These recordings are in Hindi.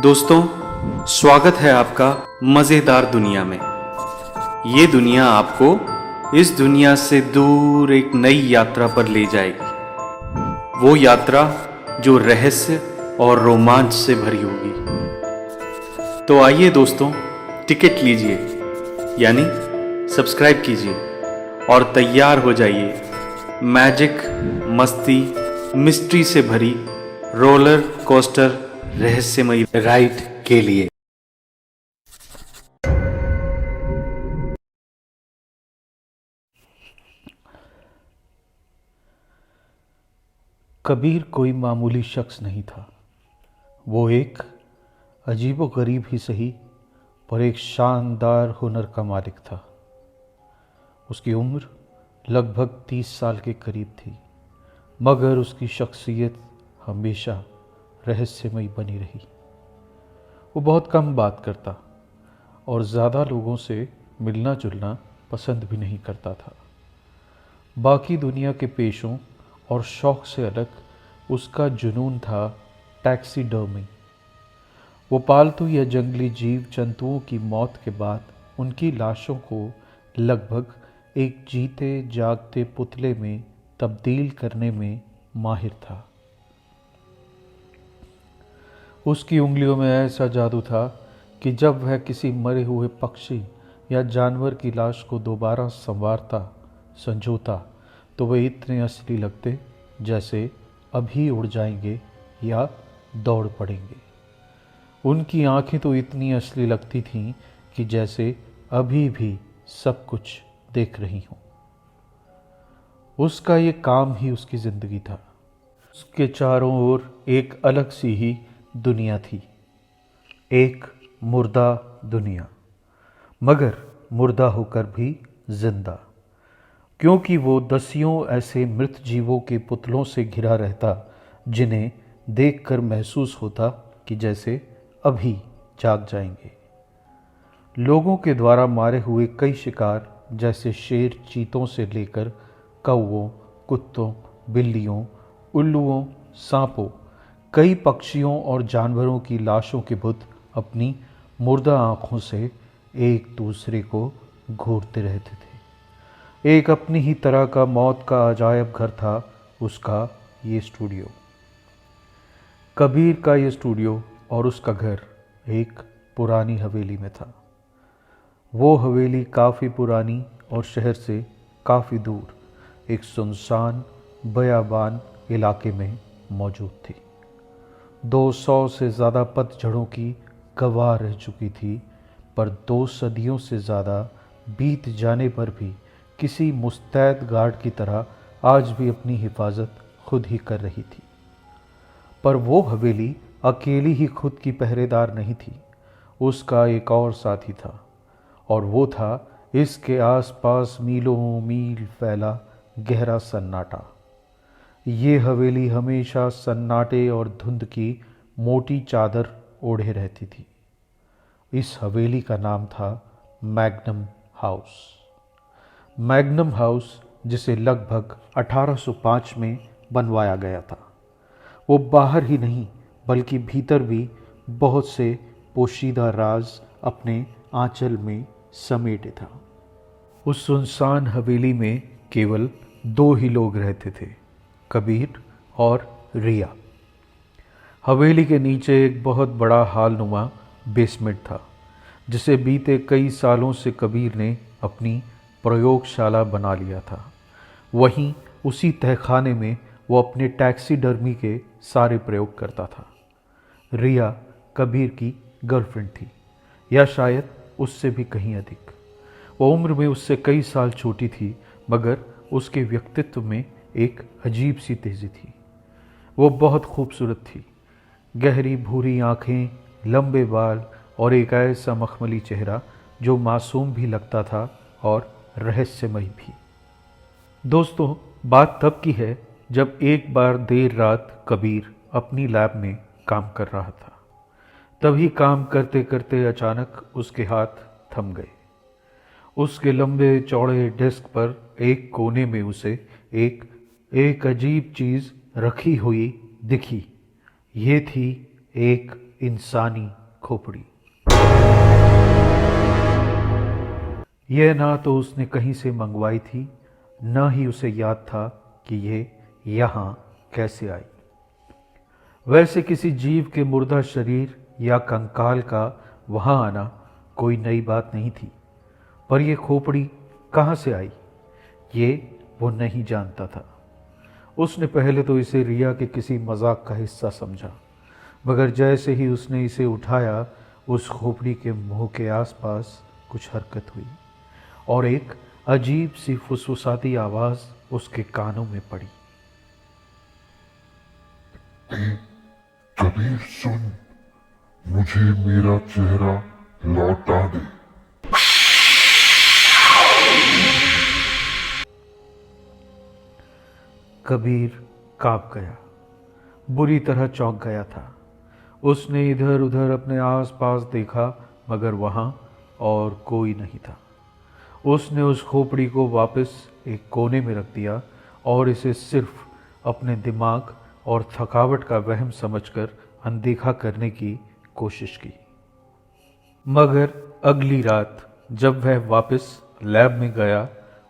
दोस्तों, स्वागत है आपका मज़ेदार दुनिया में। ये दुनिया आपको इस दुनिया से दूर एक नई यात्रा पर ले जाएगी। वो यात्रा जो रहस्य और रोमांच से भरी होगी। तो आइए दोस्तों, टिकट लीजिए, यानी सब्सक्राइब कीजिए और तैयार हो जाइए मैजिक, मस्ती, मिस्ट्री से भरी रोलर कोस्टर रहस्यमयी राइड के लिए। कबीर कोई मामूली शख्स नहीं था। वो एक अजीबोगरीब ही सही पर एक शानदार हुनर का मालिक था। उसकी उम्र लगभग 30 साल के करीब थी, मगर उसकी शख्सियत हमेशा रहस्यमयी बनी रही। वो बहुत कम बात करता और ज़्यादा लोगों से मिलना जुलना पसंद भी नहीं करता था। बाकी दुनिया के पेशों और शौक़ से अलग उसका जुनून था टैक्सीडर्मी। वो पालतू या जंगली जीव जंतुओं की मौत के बाद उनकी लाशों को लगभग एक जीते जागते पुतले में तब्दील करने में माहिर था। उसकी उंगलियों में ऐसा जादू था कि जब वह किसी मरे हुए पक्षी या जानवर की लाश को दोबारा संवारता, संजोता, तो वे इतने असली लगते जैसे अभी उड़ जाएंगे या दौड़ पड़ेंगे। उनकी आंखें तो इतनी असली लगती थीं कि जैसे अभी भी सब कुछ देख रही हों। उसका ये काम ही उसकी ज़िंदगी था। उसके चारों ओर एक अलग सी ही दुनिया थी, एक मुर्दा दुनिया, मगर मुर्दा होकर भी जिंदा, क्योंकि वो दसियों ऐसे मृत जीवों के पुतलों से घिरा रहता जिन्हें देखकर महसूस होता कि जैसे अभी जाग जाएंगे। लोगों के द्वारा मारे हुए कई शिकार, जैसे शेर, चीतों से लेकर कौवों, कुत्तों, बिल्लियों, उल्लुओं, सांपों, कई पक्षियों और जानवरों की लाशों के बुत अपनी मुर्दा आँखों से एक दूसरे को घूरते रहते थे। एक अपनी ही तरह का मौत का अजायब घर था उसका ये स्टूडियो। कबीर का ये स्टूडियो और उसका घर एक पुरानी हवेली में था। वो हवेली काफ़ी पुरानी और शहर से काफ़ी दूर एक सुनसान बयाबान इलाके में मौजूद थी। 200 से ज़्यादा पतझड़ों की गवाह रह चुकी थी, पर 2 सदियों से ज़्यादा बीत जाने पर भी किसी मुस्तैद गार्ड की तरह आज भी अपनी हिफाजत खुद ही कर रही थी। पर वो हवेली अकेली ही खुद की पहरेदार नहीं थी। उसका एक और साथी था, और वो था इसके आसपास मीलों मील फैला गहरा सन्नाटा। ये हवेली हमेशा सन्नाटे और धुंध की मोटी चादर ओढ़े रहती थी। इस हवेली का नाम था मैग्नम हाउस। मैग्नम हाउस, जिसे लगभग 1805 में बनवाया गया था, वो बाहर ही नहीं बल्कि भीतर भी बहुत से पोशीदा राज अपने आंचल में समेटे था। उस सुनसान हवेली में केवल 2 ही लोग रहते थे, कबीर और रिया। हवेली के नीचे एक बहुत बड़ा हालनुमा बेसमेंट था, जिसे बीते कई सालों से कबीर ने अपनी प्रयोगशाला बना लिया था। वहीं उसी तहखाने में वो अपने टैक्सीडर्मी के सारे प्रयोग करता था। रिया कबीर की गर्लफ्रेंड थी, या शायद उससे भी कहीं अधिक। वो उम्र में उससे कई साल छोटी थी, मगर उसके व्यक्तित्व में एक अजीब सी तेज़ी थी। वो बहुत खूबसूरत थी। गहरी भूरी आँखें, लंबे बाल और एक ऐसा मखमली चेहरा जो मासूम भी लगता था और रहस्यमयी भी। दोस्तों, बात तब की है जब एक बार देर रात कबीर अपनी लैब में काम कर रहा था। तभी काम करते करते अचानक उसके हाथ थम गए। उसके लंबे चौड़े डेस्क पर एक कोने में उसे एक अजीब चीज़ रखी हुई दिखी। ये थी एक इंसानी खोपड़ी। यह ना तो उसने कहीं से मंगवाई थी, न ही उसे याद था कि यह यहाँ कैसे आई। वैसे किसी जीव के मुर्दा शरीर या कंकाल का वहाँ आना कोई नई बात नहीं थी, पर यह खोपड़ी कहाँ से आई ये वो नहीं जानता था। उसने पहले तो इसे रिया के किसी मजाक का हिस्सा समझा, मगर जैसे ही उसने इसे उठाया उस खोपड़ी के मुंह के आसपास कुछ हरकत हुई और एक अजीब सी फुसफुसाती आवाज उसके कानों में पड़ी। कबीर सुन, मुझे मेरा चेहरा लौटा दे। कबीर कांप गया, बुरी तरह चौंक गया था। उसने इधर उधर अपने आसपास देखा, मगर वहां और कोई नहीं था। उसने उस खोपड़ी को वापस एक कोने में रख दिया और इसे सिर्फ अपने दिमाग और थकावट का वहम समझकर अनदेखा करने की कोशिश की। मगर अगली रात जब वह वापस लैब में गया,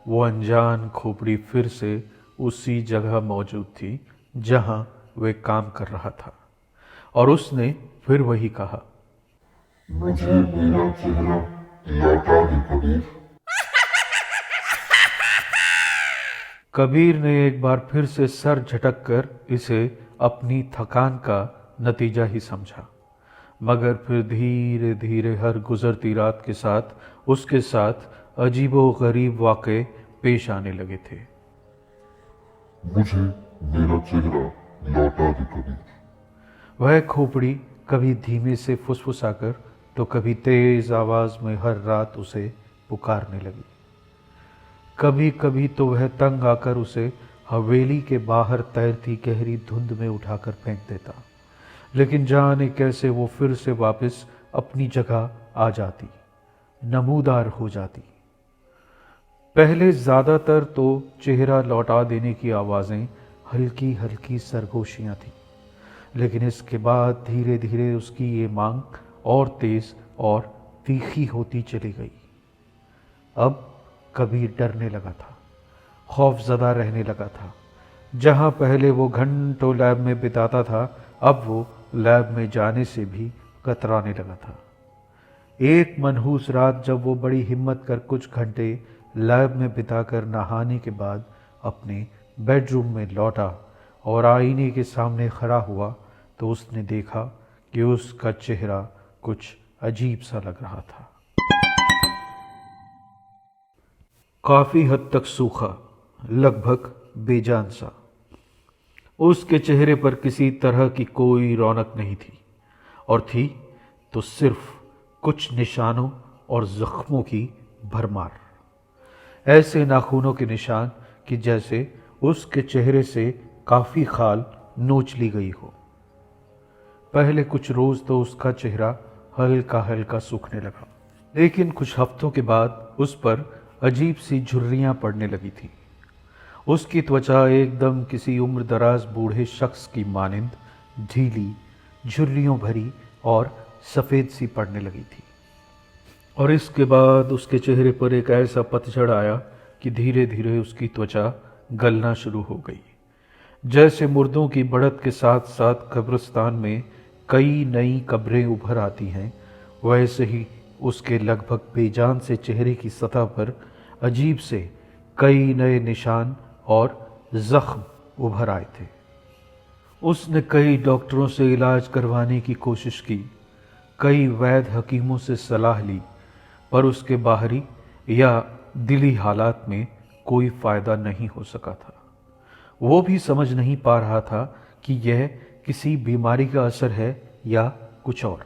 वो अनजान खोपड़ी फिर से उसी जगह मौजूद थी जहां वह काम कर रहा था, और उसने फिर वही कहा, मुझे मेरा चेहरा लौटा दे कबीर। कबीर ने एक बार फिर से सर झटक कर इसे अपनी थकान का नतीजा ही समझा, मगर फिर धीरे धीरे हर गुजरती रात के साथ उसके साथ अजीबो गरीब वाक़े पेश आने लगे थे। मुझे मेरा चेहरा लौटा दे कबीर। वह खोपड़ी कभी धीमे से फुसफुसाकर तो कभी तेज आवाज में हर रात उसे पुकारने लगी। कभी कभी तो वह तंग आकर उसे हवेली के बाहर तैरती गहरी धुंध में उठाकर फेंक देता, लेकिन जाने कैसे वो फिर से वापस अपनी जगह आ जाती, नमूदार हो जाती। पहले ज्यादातर तो चेहरा लौटा देने की आवाजें हल्की हल्की सरगोशियां थीं, लेकिन इसके बाद धीरे धीरे उसकी ये मांग और तेज और तीखी होती चली गई। अब कबीर डरने लगा था, खौफजदा रहने लगा था। जहां पहले वो घंटों लैब में बिताता था, अब वो लैब में जाने से भी कतराने लगा था। एक मनहूस रात जब वो बड़ी हिम्मत कर कुछ घंटे लैब में बिताकर नहाने के बाद अपने बेडरूम में लौटा और आईने के सामने खड़ा हुआ, तो उसने देखा कि उसका चेहरा कुछ अजीब सा लग रहा था। काफी हद तक सूखा, लगभग बेजान सा। उसके चेहरे पर किसी तरह की कोई रौनक नहीं थी, और थी तो सिर्फ कुछ निशानों और जख्मों की भरमार। ऐसे नाखूनों के निशान कि जैसे उसके चेहरे से काफी खाल नोच ली गई हो। पहले कुछ रोज तो उसका चेहरा हल्का हल्का सूखने लगा, लेकिन कुछ हफ्तों के बाद उस पर अजीब सी झुर्रियां पड़ने लगी थी। उसकी त्वचा एकदम किसी उम्र दराज बूढ़े शख्स की मानिंद ढीली, झुर्रियों भरी और सफ़ेद सी पड़ने लगी थी। और इसके बाद उसके चेहरे पर एक ऐसा पतझड़ आया कि धीरे धीरे उसकी त्वचा गलना शुरू हो गई। जैसे मुर्दों की बढ़त के साथ साथ कब्रिस्तान में कई नई कब्रें उभर आती हैं, वैसे ही उसके लगभग बेजान से चेहरे की सतह पर अजीब से कई नए निशान और जख्म उभर आए थे। उसने कई डॉक्टरों से इलाज करवाने की कोशिश की, कई वैद्य हकीमों से सलाह ली, पर उसके बाहरी या दिली हालात में कोई फायदा नहीं हो सका था। वो भी समझ नहीं पा रहा था कि यह किसी बीमारी का असर है या कुछ और।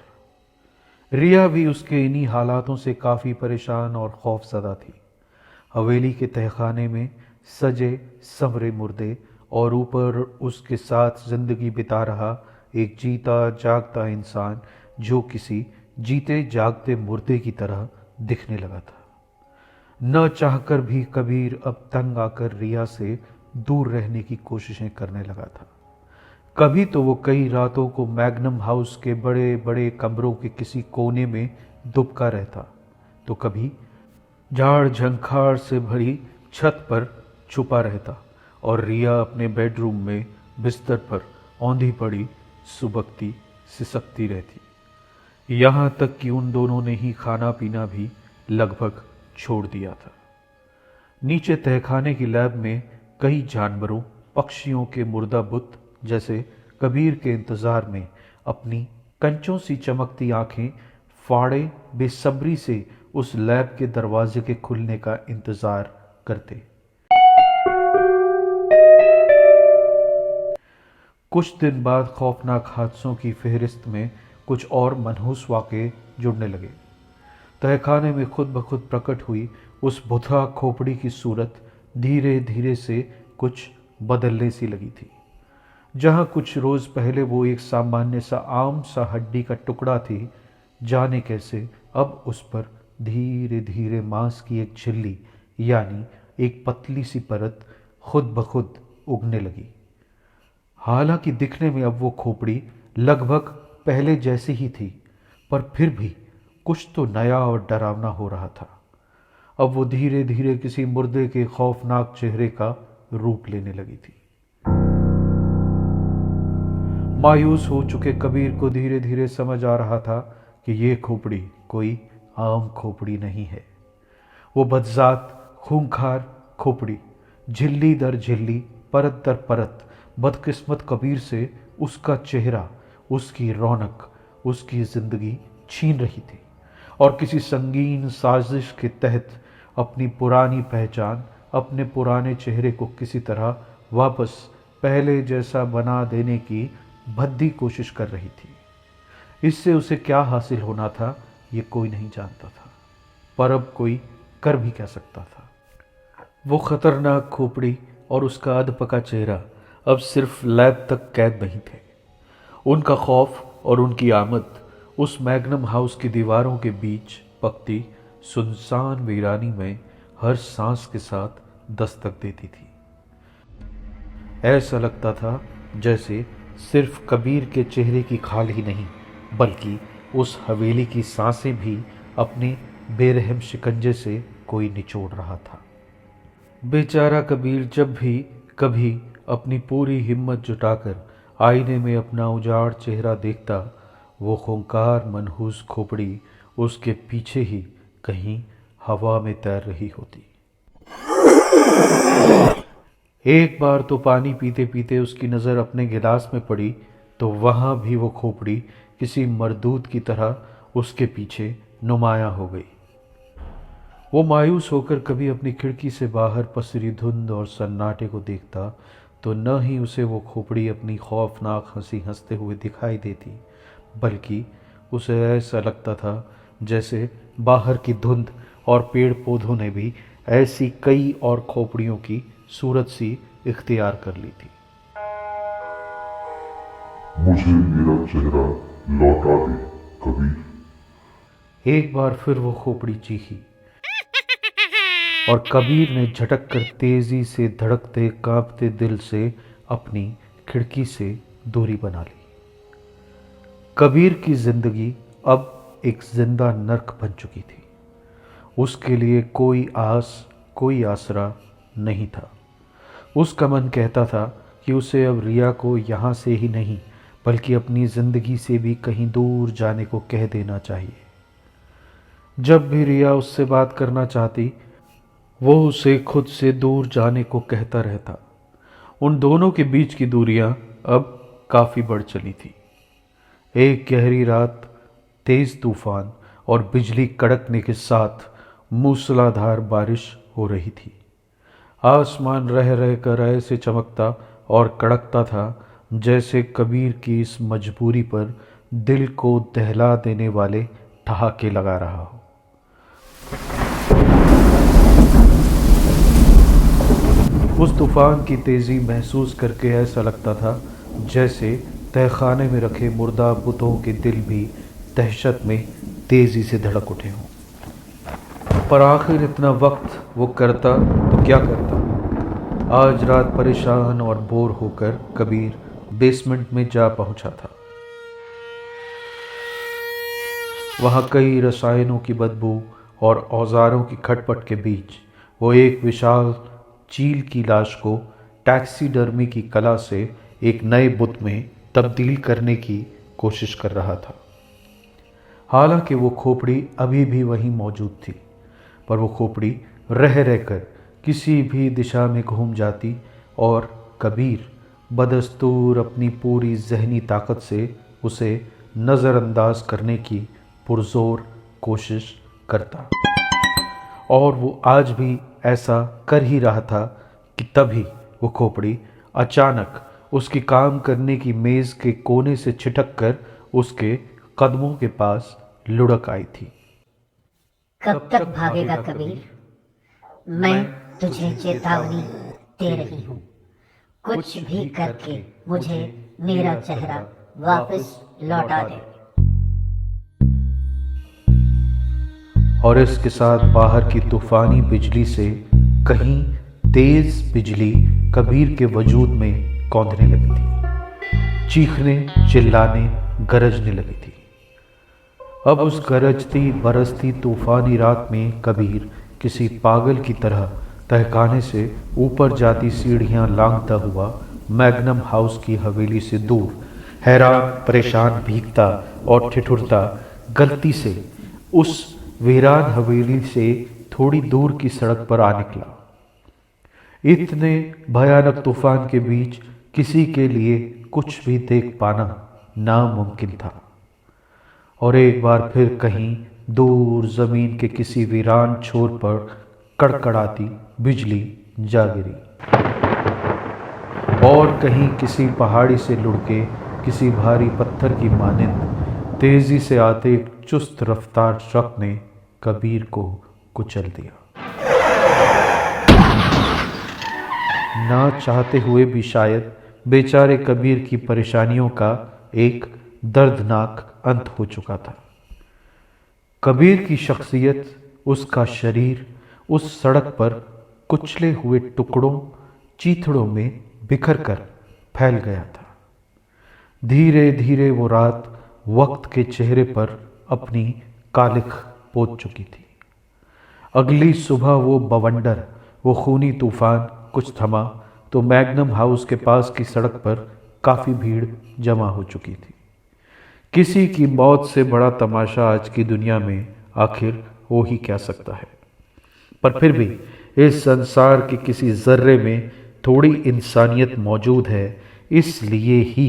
रिया भी उसके इन्हीं हालातों से काफ़ी परेशान और खौफजदा थी। हवेली के तहखाने में सजे संवरे मुर्दे और ऊपर उसके साथ जिंदगी बिता रहा एक जीता जागता इंसान जो किसी जीते जागते मुर्दे की तरह दिखने लगा था। न चाहकर भी कबीर अब तंग आकर रिया से दूर रहने की कोशिशें करने लगा था। कभी तो वो कई रातों को मैग्नम हाउस के बड़े बड़े कमरों के किसी कोने में दुबका रहता, तो कभी झाड़ झंखाड़ से भरी छत पर छुपा रहता और रिया अपने बेडरूम में बिस्तर पर औंधी पड़ी सुबकती सिसकती रहती। यहाँ तक कि उन दोनों ने ही खाना पीना भी लगभग छोड़ दिया था। नीचे तहखाने की लैब में कई जानवरों पक्षियों के मुर्दा बुत जैसे कबीर के इंतजार में अपनी कंचों सी चमकती आंखें फाड़े बेसब्री से उस लैब के दरवाजे के खुलने का इंतजार करते। कुछ दिन बाद खौफनाक हादसों की फहरिस्त में कुछ और मनहूस वाक़े जुड़ने लगे। तहखाने में खुद ब खुद प्रकट हुई उस भुतहा खोपड़ी की सूरत धीरे धीरे से कुछ बदलने सी लगी थी। जहाँ कुछ रोज़ पहले वो एक सामान्य सा आम सा हड्डी का टुकड़ा थी, जाने कैसे अब उस पर धीरे धीरे मांस की एक झिल्ली यानी एक पतली सी परत खुद ब खुद उगने लगी। हालांकि दिखने में अब वो खोपड़ी लगभग पहले जैसी ही थी, पर फिर भी कुछ तो नया और डरावना हो रहा था। अब वो धीरे धीरे किसी मुर्दे के खौफनाक चेहरे का रूप लेने लगी थी। मायूस हो चुके कबीर को धीरे धीरे समझ आ रहा था कि ये खोपड़ी कोई आम खोपड़ी नहीं है। वो बदजात खूंखार खोपड़ी झिल्ली दर झिल्ली परत दर परत बदकिस्मत कबीर से उसका चेहरा, उसकी रौनक, उसकी जिंदगी छीन रही थी और किसी संगीन साजिश के तहत अपनी पुरानी पहचान, अपने पुराने चेहरे को किसी तरह वापस पहले जैसा बना देने की भद्दी कोशिश कर रही थी। इससे उसे क्या हासिल होना था ये कोई नहीं जानता था, पर अब कोई कर भी क्या सकता था। वो खतरनाक खोपड़ी और उसका अधपका चेहरा अब सिर्फ लैब तक कैद नहीं थे। उनका खौफ और उनकी आमद उस मैग्नम हाउस की दीवारों के बीच पकती सुनसान वीरानी में हर सांस के साथ दस्तक देती थी। ऐसा लगता था जैसे सिर्फ कबीर के चेहरे की खाल ही नहीं, बल्कि उस हवेली की सांसें भी अपने बेरहम शिकंजे से कोई निचोड़ रहा था। बेचारा कबीर जब भी कभी अपनी पूरी हिम्मत जुटाकर आईने में अपना उजाड़ चेहरा देखता, वो खूंखार मनहूस खोपड़ी उसके पीछे ही कहीं हवा में तैर रही होती। एक बार तो पानी पीते पीते उसकी नज़र अपने गिलास में पड़ी तो वहाँ भी वो खोपड़ी किसी मरदूद की तरह उसके पीछे नुमायां हो गई। वो मायूस होकर कभी अपनी खिड़की से बाहर पसरी धुंध और सन्नाटे को देखता तो न ही उसे वो खोपड़ी अपनी खौफनाक हंसी हंसते हुए दिखाई देती, बल्कि उसे ऐसा लगता था जैसे बाहर की धुंध और पेड़ पौधों ने भी ऐसी कई और खोपड़ियों की सूरत सी इख्तियार कर ली थी। मुझे मेरा चेहरा लौटा दे कबीर। एक बार फिर वो खोपड़ी चीखी और कबीर ने झटक कर तेजी से धड़कते कांपते दिल से अपनी खिड़की से दूरी बना ली। कबीर की जिंदगी अब एक जिंदा नर्क बन चुकी थी। उसके लिए कोई आस, कोई आसरा नहीं था। उसका मन कहता था कि उसे अब रिया को यहाँ से ही नहीं बल्कि अपनी ज़िंदगी से भी कहीं दूर जाने को कह देना चाहिए। जब भी रिया उससे बात करना चाहती, वो उसे खुद से दूर जाने को कहता रहता। उन दोनों के बीच की दूरियां अब काफ़ी बढ़ चली थी। एक गहरी रात तेज़ तूफान और बिजली कड़कने के साथ मूसलाधार बारिश हो रही थी। आसमान रह रह कर ऐसे चमकता और कड़कता था जैसे कबीर की इस मजबूरी पर दिल को दहला देने वाले ठहाके लगा रहा हो। उस तूफान की तेज़ी महसूस करके ऐसा लगता था जैसे तहखाने में रखे मुर्दा बुतों के दिल भी दहशत में तेज़ी से धड़क उठे हों। पर आखिर इतना वक्त वो करता तो क्या करता। आज रात परेशान और बोर होकर कबीर बेसमेंट में जा पहुंचा था। वहां कई रसायनों की बदबू और औजारों की खटपट के बीच वो एक विशाल चील की लाश को टैक्सीडर्मी की कला से एक नए बुत में तब्दील करने की कोशिश कर रहा था। हालांकि वो खोपड़ी अभी भी वहीं मौजूद थी, पर वो खोपड़ी रह रहकर किसी भी दिशा में घूम जाती और कबीर बदस्तूर अपनी पूरी जहनी ताकत से उसे नज़रअंदाज करने की पुरजोर कोशिश करता। और वो आज भी ऐसा कर ही रहा था कि तभी वो खोपड़ी अचानक उसकी काम करने की मेज़ के कोने से छिटक कर उसके कदमों के पास लुढ़क आई थी। कब तक भागेगा कबीर? मैं तुझे चेतावनी दे रही हूँ, कुछ भी करके मुझे मेरा चेहरा वापस लौटा दे। और इसके साथ बाहर की तूफानी बिजली से कहीं तेज बिजली कबीर के वजूद में कौंधने लगी थी, चीखने चिल्लाने गरजने लगी थी। अब उस गरजती बरसती तूफानी रात में कबीर किसी पागल की तरह तहखाने से ऊपर जाती सीढ़ियां लांघता हुआ मैग्नम हाउस की हवेली से दूर हैरान परेशान भीगता और ठिठुरता गलती से उस वीरान हवेली से थोड़ी दूर की सड़क पर आ निकला। इतने भयानक तूफान के बीच किसी के लिए कुछ भी देख पाना नामुमकिन था। और एक बार फिर कहीं दूर जमीन के किसी वीरान छोर पर कड़कड़ाती बिजली जा गिरी, और कहीं किसी पहाड़ी से लुढ़के किसी भारी पत्थर की मानिंद तेजी से आते एक चुस्त रफ्तार ट्रक ने कबीर को कुचल दिया। ना चाहते हुए भी शायद बेचारे कबीर की परेशानियों का एक दर्दनाक अंत हो चुका था। कबीर की शख्सियत, उसका शरीर उस सड़क पर कुचले हुए टुकड़ों चीथड़ों में बिखर कर फैल गया था। धीरे धीरे वो रात वक्त के चेहरे पर अपनी कालिख पोत चुकी थी। अगली सुबह वो बवंडर, वो खूनी तूफान कुछ थमा तो मैग्नम हाउस के पास की सड़क पर काफ़ी भीड़ जमा हो चुकी थी। किसी की मौत से बड़ा तमाशा आज की दुनिया में आखिर हो ही क्या सकता है। पर फिर भी इस संसार के किसी जर्रे में थोड़ी इंसानियत मौजूद है, इसलिए ही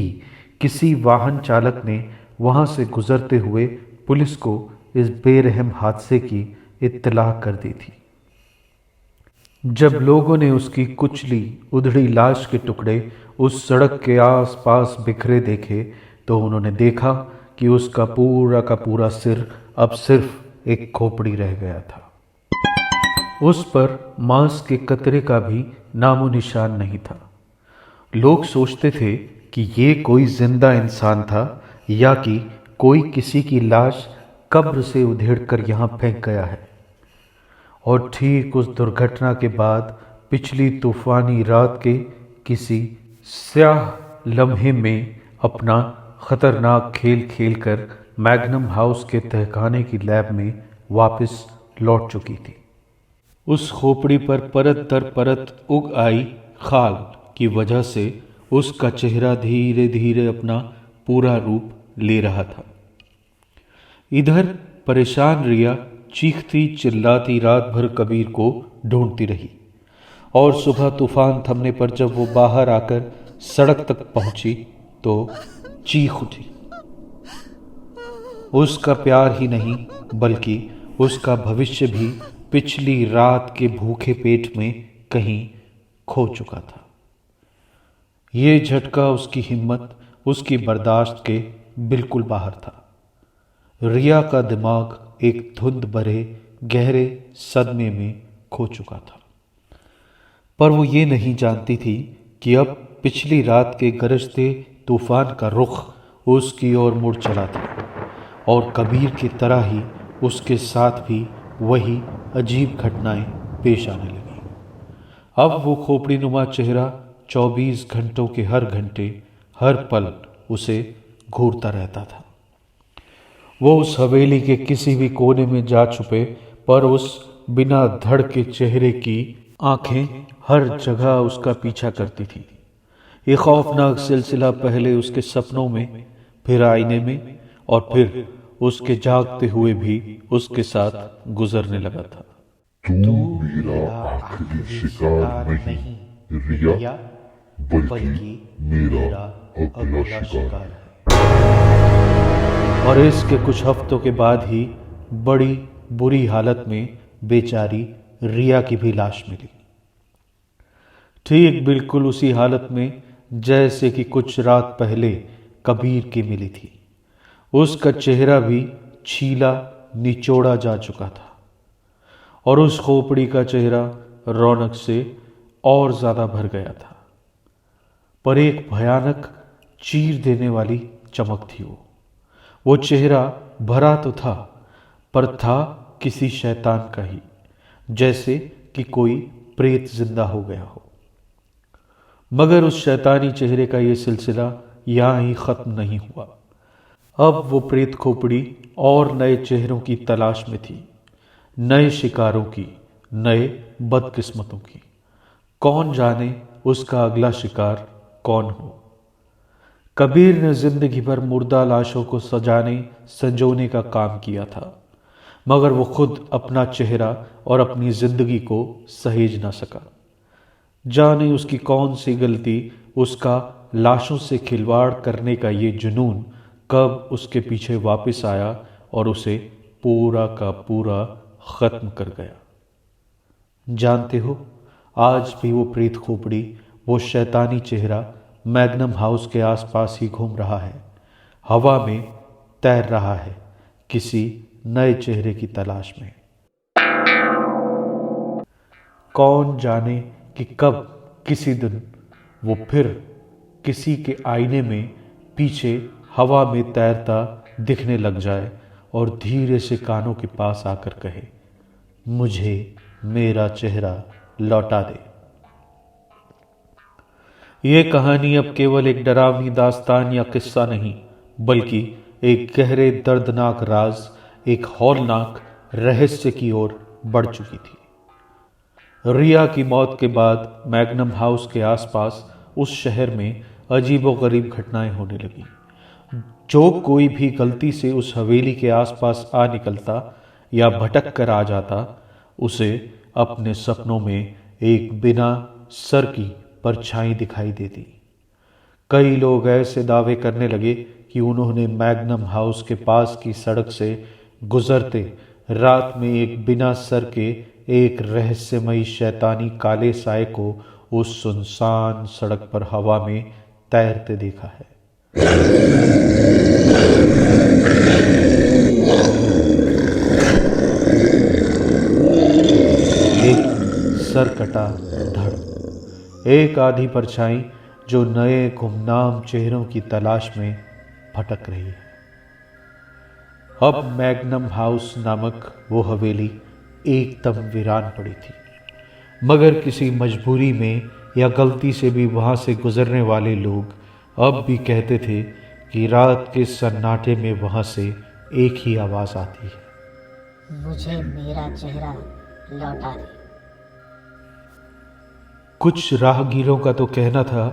किसी वाहन चालक ने वहां से गुजरते हुए पुलिस को इस बेरहम हादसे की इत्तला कर दी थी। जब लोगों ने उसकी कुचली उधड़ी लाश के टुकड़े उस सड़क के आसपास बिखरे देखे तो उन्होंने देखा कि उसका पूरा का पूरा सिर अब सिर्फ एक खोपड़ी रह गया था। उस पर मांस के कतरे का भी नामो निशान नहीं था। लोग सोचते थे कि ये कोई जिंदा इंसान था या कि कोई किसी की लाश कब्र से उधेड़कर यहाँ फेंक गया है। और ठीक उस दुर्घटना के बाद पिछली तूफानी रात के किसी स्याह लम्हे में अपना खतरनाक खेल खेलकर मैग्नम हाउस के तहखाने की लैब में वापस लौट चुकी थी। उस खोपड़ी पर परत दर परत उग आई खाल की वजह से उसका चेहरा धीरे धीरे अपना पूरा रूप ले रहा था। इधर परेशान रिया चीखती चिल्लाती रात भर कबीर को ढूंढती रही और सुबह तूफान थमने पर जब वो बाहर आकर सड़क तक पहुंची तो चीख उठी। उसका प्यार ही नहीं बल्कि उसका भविष्य भी पिछली रात के भूखे पेट में कहीं खो चुका था। ये झटका उसकी हिम्मत, उसकी बर्दाश्त के बिल्कुल बाहर था। रिया का दिमाग एक धुंध भरे गहरे सदमे में खो चुका था। पर वो ये नहीं जानती थी कि अब पिछली रात के गरजते तूफान का रुख उसकी ओर मुड़ चला था और कबीर की तरह ही उसके साथ भी वही अजीब घटनाएं पेश आने लगी। अब वो खोपड़ी नुमा चेहरा 24 घंटों के हर घंटे हर पल उसे घूरता रहता था। वो उस हवेली के किसी भी कोने में जा छुपे, पर उस बिना धड़ के चेहरे की आंखें हर जगह उसका पीछा करती थी। ये खौफनाक सिलसिला पहले उसके सपनों में, फिर आईने में, और फिर उसके जागते हुए भी उसके साथ गुजरने लगा था। तू मेरा आखिरी शिकार नहीं रिया, बल्कि मेरा अगला शिकार है। और इसके कुछ हफ्तों के बाद ही बड़ी बुरी हालत में बेचारी रिया की भी लाश मिली। ठीक बिल्कुल उसी हालत में जैसे कि कुछ रात पहले कबीर की मिली थी। उसका चेहरा भी छीला निचोड़ा जा चुका था और उस खोपड़ी का चेहरा रौनक से और ज्यादा भर गया था, पर एक भयानक चीर देने वाली चमक थी। वो चेहरा भरा तो था, पर था किसी शैतान का ही, जैसे कि कोई प्रेत जिंदा हो गया हो। मगर उस शैतानी चेहरे का ये सिलसिला यहाँ ही खत्म नहीं हुआ। अब वो प्रेत खोपड़ी और नए चेहरों की तलाश में थी, नए शिकारों की, नए बदकिस्मतों की। कौन जाने उसका अगला शिकार कौन हो। कबीर ने जिंदगी भर मुर्दा लाशों को सजाने संजोने का काम किया था, मगर वो खुद अपना चेहरा और अपनी जिंदगी को सहेज ना सका। जाने उसकी कौन सी गलती उसका लाशों से खिलवाड़ करने का ये जुनून कब उसके पीछे वापस आया और उसे पूरा का पूरा खत्म कर गया। जानते हो, आज भी वो प्रेत खोपड़ी, वो शैतानी चेहरा मैग्नम हाउस के आसपास ही घूम रहा है, हवा में तैर रहा है, किसी नए चेहरे की तलाश में। कौन जाने कि कब किसी दिन वो फिर किसी के आईने में पीछे हवा में तैरता दिखने लग जाए और धीरे से कानों के पास आकर कहे, मुझे मेरा चेहरा लौटा दे। ये कहानी अब केवल एक डरावनी दास्तान या किस्सा नहीं, बल्कि एक गहरे दर्दनाक राज, एक हौलनाक रहस्य की ओर बढ़ चुकी थी। रिया की मौत के बाद मैग्नम हाउस के आसपास उस शहर में अजीबोगरीब घटनाएं होने लगी। जो कोई भी गलती से उस हवेली के आसपास आ निकलता या भटक कर आ जाता, उसे अपने सपनों में एक बिना सर की परछाई दिखाई देती। कई लोग ऐसे दावे करने लगे कि उन्होंने मैग्नम हाउस के पास की सड़क से गुजरते रात में एक बिना सर के एक रहस्यमयी शैतानी काले साए को उस सुनसान सड़क पर हवा में तैरते देखा है। एक सरकटा धड़, एक आधी परछाई जो नए गुमनाम चेहरों की तलाश में भटक रही है। अब मैग्नम हाउस नामक वो हवेली एकदम वीरान पड़ी थी, मगर किसी मजबूरी में या गलती से भी वहां से गुजरने वाले लोग अब भी कहते थे कि रात के सन्नाटे में वहां से एक ही आवाज आती है, मुझे मेरा चेहरा लौटा दे। कुछ राहगीरों का तो कहना था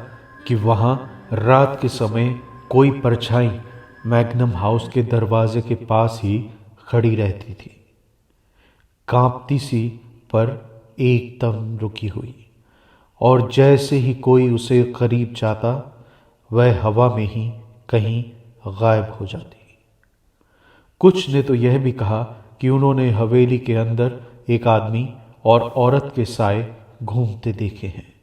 कि वहां रात के समय कोई परछाई मैग्नम हाउस के दरवाजे के पास ही खड़ी रहती थी, कांपती सी पर एकदम रुकी हुई, और जैसे ही कोई उसे करीब जाता वह हवा में ही कहीं गायब हो जाती। कुछ ने तो यह भी कहा कि उन्होंने हवेली के अंदर एक आदमी और औरत के साए घूमते देखे हैं।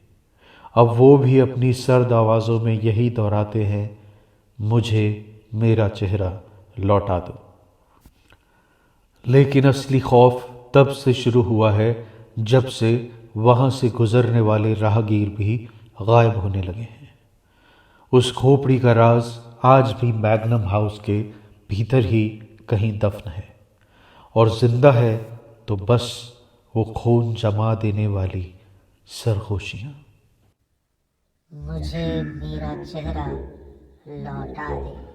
अब वो भी अपनी सर्द आवाज़ों में यही दोहराते हैं, मुझे मेरा चेहरा लौटा दो। लेकिन असली खौफ तब से शुरू हुआ है जब से वहां से गुजरने वाले राहगीर भी गायब होने लगे हैं। उस खोपड़ी का राज आज भी मैग्नम हाउस के भीतर ही कहीं दफन है, और जिंदा है तो बस वो खून जमा देने वाली सरगोशियां। मुझे मेरा चेहरा लौटा दे।